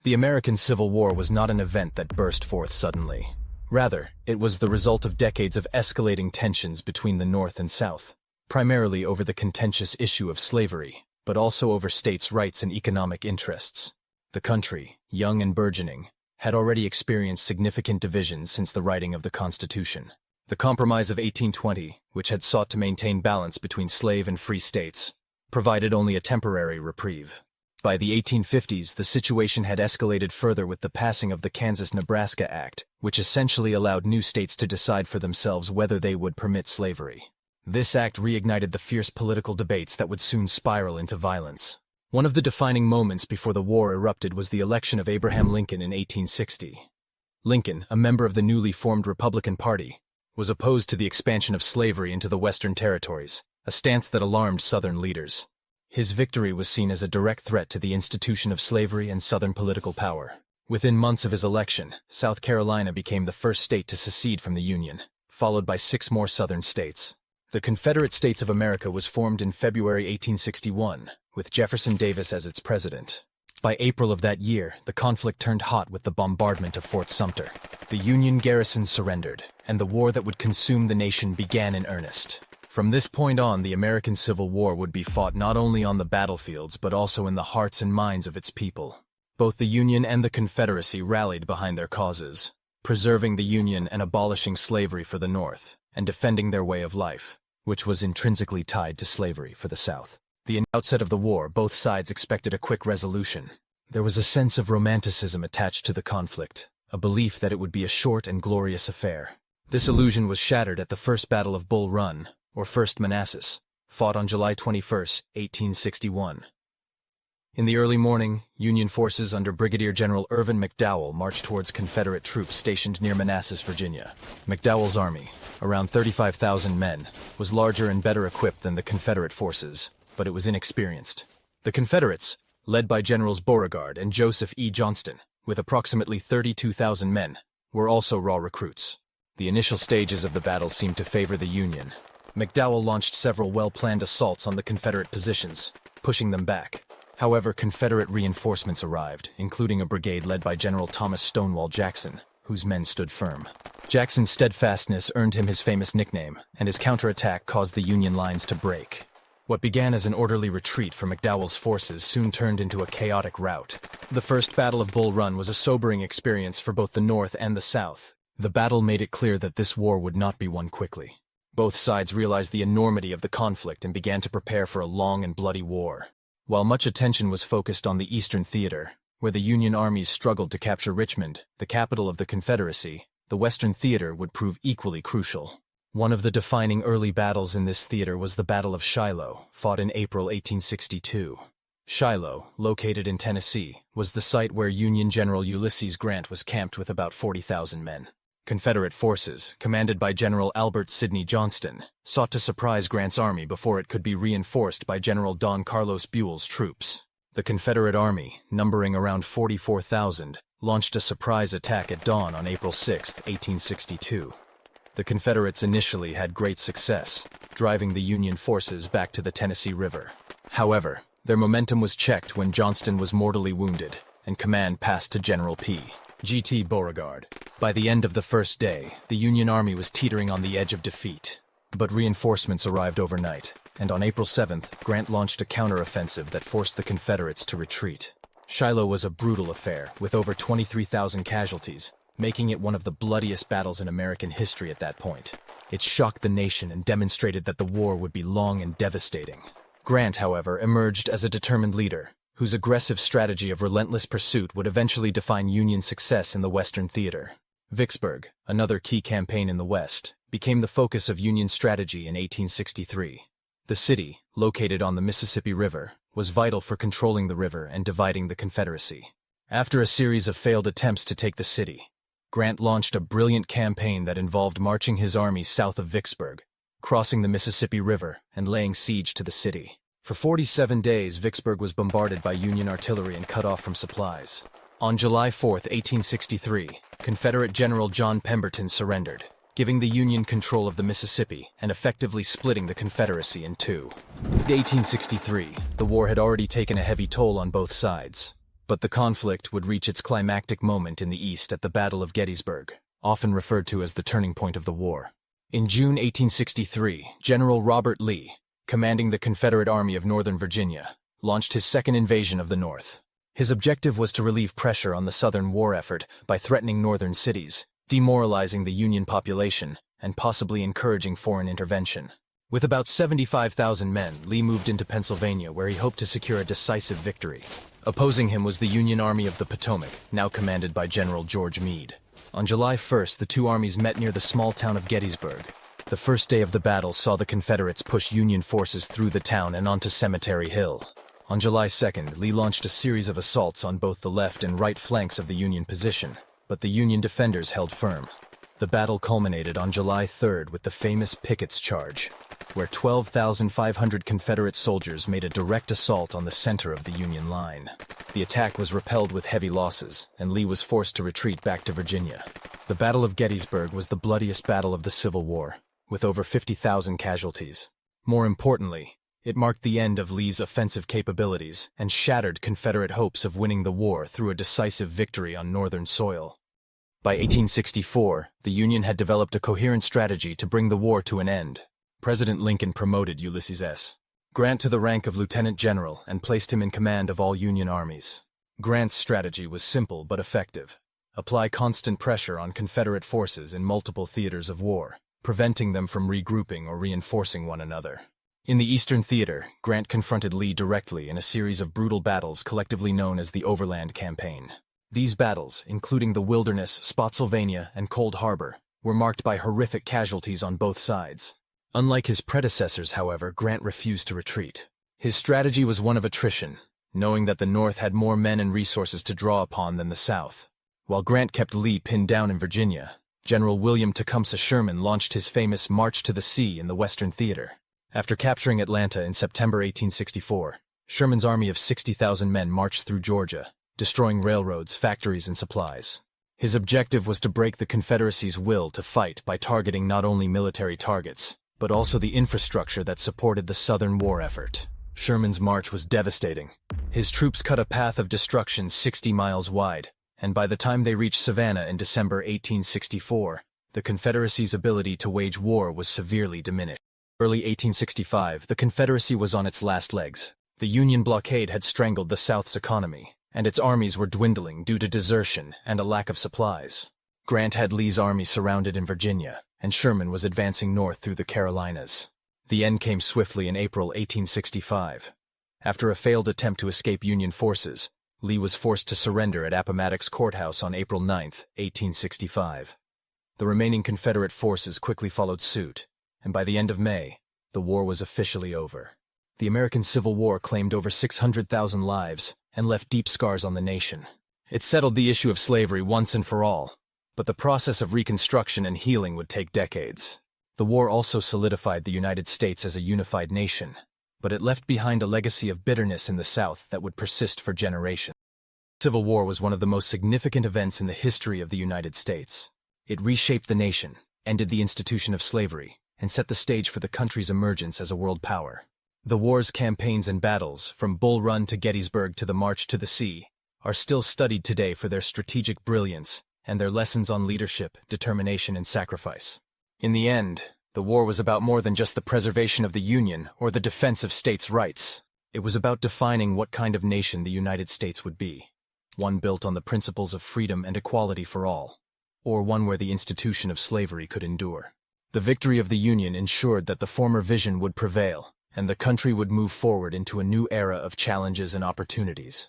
The American Civil War was not an event that burst forth suddenly. Rather, it was the result of decades of escalating tensions between the North and South, primarily over the contentious issue of slavery, but also over states' rights and economic interests. The country, young and burgeoning, had already experienced significant divisions since the writing of the Constitution. The Compromise of 1820, which had sought to maintain balance between slave and free states, provided only a temporary reprieve. By the 1850s, the situation had escalated further with the passing of the Kansas-Nebraska Act, which essentially allowed new states to decide for themselves whether they would permit slavery. This act reignited the fierce political debates that would soon spiral into violence. One of the defining moments before the war erupted was the election of Abraham Lincoln in 1860. Lincoln, a member of the newly formed Republican Party, was opposed to the expansion of slavery into the Western territories, a stance that alarmed Southern leaders. His victory was seen as a direct threat to the institution of slavery and Southern political power. Within months of his election, South Carolina became the first state to secede from the Union, followed by 6 more Southern states. The Confederate States of America was formed in February 1861, with Jefferson Davis as its president. By April of that year, the conflict turned hot with the bombardment of Fort Sumter. The Union garrison surrendered, and the war that would consume the nation began in earnest. From this point on, the American Civil War would be fought not only on the battlefields but also in the hearts and minds of its people. Both the Union and the Confederacy rallied behind their causes, preserving the Union and abolishing slavery for the North, and defending their way of life, which was intrinsically tied to slavery for the South. The outset of the war, both sides expected a quick resolution. There was a sense of romanticism attached to the conflict, a belief that it would be a short and glorious affair. This illusion was shattered at the First Battle of Bull Run, or First Manassas, fought on July 21, 1861. In the early morning, Union forces under Brigadier General Irvin McDowell marched towards Confederate troops stationed near Manassas, Virginia. McDowell's army, around 35,000 men, was larger and better equipped than the Confederate forces, but it was inexperienced. The Confederates, led by Generals Beauregard and Joseph E. Johnston, with approximately 32,000 men, were also raw recruits. The initial stages of the battle seemed to favor the Union. McDowell launched several well-planned assaults on the Confederate positions, pushing them back. However, Confederate reinforcements arrived, including a brigade led by General Thomas Stonewall Jackson, whose men stood firm. Jackson's steadfastness earned him his famous nickname, and his counterattack caused the Union lines to break. What began as an orderly retreat for McDowell's forces soon turned into a chaotic rout. The First Battle of Bull Run was a sobering experience for both the North and the South. The battle made it clear that this war would not be won quickly. Both sides realized the enormity of the conflict and began to prepare for a long and bloody war. While much attention was focused on the Eastern Theater, where the Union armies struggled to capture Richmond, the capital of the Confederacy, the Western Theater would prove equally crucial. One of the defining early battles in this theater was the Battle of Shiloh, fought in April 1862. Shiloh, located in Tennessee, was the site where Union General Ulysses Grant was camped with about 40,000 men. Confederate forces, commanded by General Albert Sidney Johnston, sought to surprise Grant's army before it could be reinforced by General Don Carlos Buell's troops. The Confederate Army, numbering around 44,000, launched a surprise attack at dawn on April 6, 1862. The Confederates initially had great success, driving the Union forces back to the Tennessee River. However, their momentum was checked when Johnston was mortally wounded, and command passed to General G.T. Beauregard. By the end of the first day, the Union Army was teetering on the edge of defeat. But reinforcements arrived overnight, and on April 7th, Grant launched a counteroffensive that forced the Confederates to retreat. Shiloh was a brutal affair, with over 23,000 casualties, making it one of the bloodiest battles in American history at that point. It shocked the nation and demonstrated that the war would be long and devastating. Grant, however, emerged as a determined leader, whose aggressive strategy of relentless pursuit would eventually define Union success in the Western Theater. Vicksburg, another key campaign in the West, became the focus of Union strategy in 1863. The city, located on the Mississippi River, was vital for controlling the river and dividing the Confederacy. After a series of failed attempts to take the city, Grant launched a brilliant campaign that involved marching his army south of Vicksburg, crossing the Mississippi River, and laying siege to the city. For 47 days, Vicksburg was bombarded by Union artillery and cut off from supplies. On July 4, 1863, Confederate General John Pemberton surrendered, giving the Union control of the Mississippi and effectively splitting the Confederacy in two. In 1863, the war had already taken a heavy toll on both sides. But the conflict would reach its climactic moment in the East at the Battle of Gettysburg, often referred to as the turning point of the war. In June 1863, General Robert Lee, commanding the Confederate Army of Northern Virginia, launched his second invasion of the North. His objective was to relieve pressure on the Southern war effort by threatening northern cities, demoralizing the Union population, and possibly encouraging foreign intervention. With about 75,000 men, Lee moved into Pennsylvania, where he hoped to secure a decisive victory. Opposing him was the Union Army of the Potomac, now commanded by General George Meade. On July 1st, the two armies met near the small town of Gettysburg. The first day of the battle saw the Confederates push Union forces through the town and onto Cemetery Hill. On July 2nd, Lee launched a series of assaults on both the left and right flanks of the Union position, but the Union defenders held firm. The battle culminated on July 3rd with the famous Pickett's Charge, where 12,500 Confederate soldiers made a direct assault on the center of the Union line. The attack was repelled with heavy losses, and Lee was forced to retreat back to Virginia. The Battle of Gettysburg was the bloodiest battle of the Civil War, with over 50,000 casualties. More importantly, it marked the end of Lee's offensive capabilities and shattered Confederate hopes of winning the war through a decisive victory on Northern soil. By 1864, the Union had developed a coherent strategy to bring the war to an end. President Lincoln promoted Ulysses S. Grant to the rank of lieutenant general and placed him in command of all Union armies. Grant's strategy was simple but effective. Apply constant pressure on Confederate forces in multiple theaters of war, preventing them from regrouping or reinforcing one another. In the Eastern Theater, Grant confronted Lee directly in a series of brutal battles collectively known as the Overland Campaign. These battles, including the Wilderness, Spotsylvania, and Cold Harbor, were marked by horrific casualties on both sides. Unlike his predecessors, however, Grant refused to retreat. His strategy was one of attrition, knowing that the North had more men and resources to draw upon than the South. While Grant kept Lee pinned down in Virginia, General William Tecumseh Sherman launched his famous March to the Sea in the Western Theater. After capturing Atlanta in September 1864, Sherman's army of 60,000 men marched through Georgia, destroying railroads, factories, and supplies. His objective was to break the Confederacy's will to fight by targeting not only military targets, but also the infrastructure that supported the Southern war effort. Sherman's march was devastating. His troops cut a path of destruction 60 miles wide, and by the time they reached Savannah in December 1864, the Confederacy's ability to wage war was severely diminished. Early 1865, the Confederacy was on its last legs. The Union blockade had strangled the South's economy, and its armies were dwindling due to desertion and a lack of supplies. Grant had Lee's army surrounded in Virginia, and Sherman was advancing north through the Carolinas. The end came swiftly in April 1865. After a failed attempt to escape Union forces, Lee was forced to surrender at Appomattox Courthouse on April 9, 1865. The remaining Confederate forces quickly followed suit, and by the end of May, the war was officially over. The American Civil War claimed over 600,000 lives and left deep scars on the nation. It settled the issue of slavery once and for all, but the process of reconstruction and healing would take decades. The war also solidified the United States as a unified nation, but it left behind a legacy of bitterness in the South that would persist for generations. The Civil War was one of the most significant events in the history of the United States. It reshaped the nation, ended the institution of slavery, and set the stage for the country's emergence as a world power. The war's campaigns and battles, from Bull Run to Gettysburg to the March to the Sea, are still studied today for their strategic brilliance and their lessons on leadership, determination, and sacrifice. In the end, the war was about more than just the preservation of the Union or the defense of states' rights. It was about defining what kind of nation the United States would be. One built on the principles of freedom and equality for all, or one where the institution of slavery could endure. The victory of the Union ensured that the former vision would prevail, and the country would move forward into a new era of challenges and opportunities.